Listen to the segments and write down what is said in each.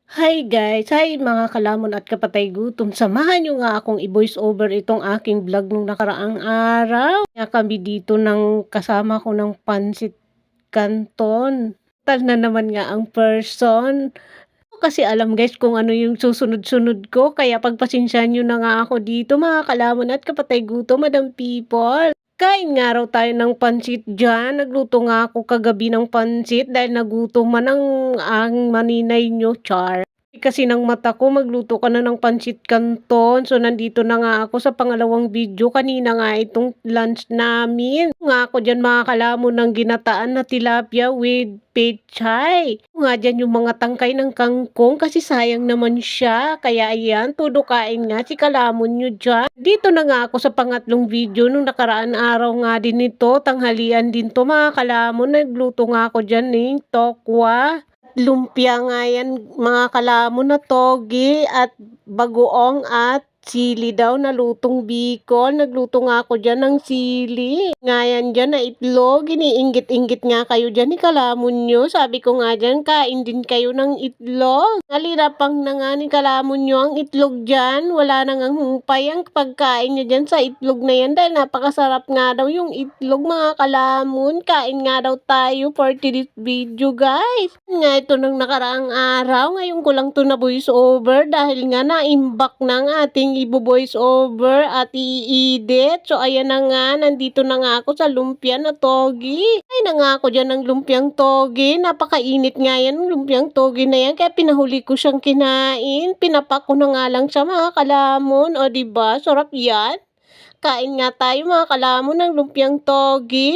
Hi guys! Hi mga kalamon at kapatay gutom. Samahan nyo nga akong i-voice over itong aking vlog nung nakaraang araw. Kaya kami dito ng kasama ko ng Pansit Canton. Tal na naman nga ang person. Kasi alam guys kung ano yung susunod-sunod ko. Kaya pagpasensyahan nyo na nga ako dito mga kalamon at kapatay gutom, madam people. Kain nga raw tayo ng pansit dyan. Nagluto nga ako kagabi ng pansit dahil nagutom man ang maninay nyo, char. Kasi ng mata ko, magluto ka na ng pansit canton. So, nandito na nga ako sa pangalawang video. Kanina nga itong lunch namin. Nga ako dyan mga kalamon ng ginataan na tilapia with pechay. Nga dyan yung mga tangkay ng kangkong kasi sayang naman siya. Kaya ayan, todo kain nga si kalamon nyo dyan. Dito na nga ako sa pangatlong video nung nakaraan araw nga din ito. Tanghalian din to mga kalamon. Nagluto nga ako dyan ng tokwa. Lumpia nga yan mga kalamon na togi at bagoong at sili daw na lutong Bicol. Nagluto nga ako dyan ng sili. Nga yan dyan na itlog. Iniinggit-inggit nga kayo dyan ni kalamon nyo. Sabi ko nga dyan, kain din kayo ng itlog. Nalirapang na nga ni kalamon nyo ang itlog dyan. Wala nang ang humpay ang pagkain nyo dyan sa itlog na yan dahil napakasarap nga daw yung itlog mga kalamon. Kain nga daw tayo for today's video guys. Nga ito nung nakaraang araw. Ngayon ko lang to na voice over dahil nga na-imbak ng ating ibo-voice over at i-edit. So, ayan na nga. Nandito na nga ako sa lumpia na togi. Ay na nga ako dyan ng lumpiang togi. Napakainit nga yan lumpiang togi na yan. Kaya pinahuli ko siyang kinain. Pinapak ko na nga lang siya mga kalamon. O diba? Sarap yan. Kain nga tayo mga kalamon ng lumpiang togi.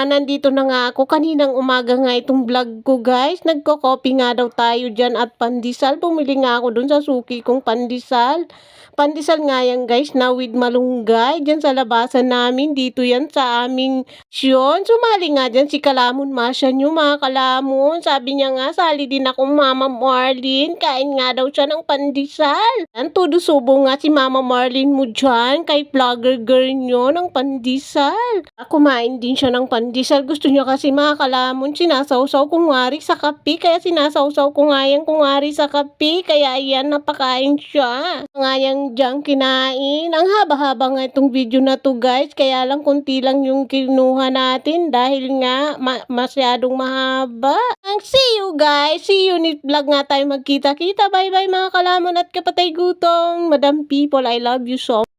Nandito na nga ako. Kaninang umaga nga itong vlog ko guys. Nagko-coffee nga daw tayo dyan at pandesal. Bumili nga ako dun sa suki kong pandesal. Pandesal nga yan guys na with malunggay. Dyan sa labasan namin. Dito yan sa aming syon. Sumali nga dyan si Kalamon Masya nyo mga kalamon. Sabi niya nga sali din ako Mama Marlene. Kain nga daw siya ng pandesal. Yan todo subo nga si Mama Marlene mo dyan. Kay vlogger girl nyo ng pandesal. Kumain din siya ng pandesal. Gusto niya kasi mga kalamon sinasawsaw kunwari sa kape. Kaya sinasawsaw ko nga yan kunwari sa kape. Kaya ayan napakain siya. Nga yan dyan kinain. Ang haba-haba nga itong video na to guys. Kaya lang konti lang yung kinuha natin. Dahil nga masyadong mahaba. See you guys. See you next vlog nga tayo magkita-kita. Bye bye mga kalamon at kapatay gutong. Madam people, I love you so much.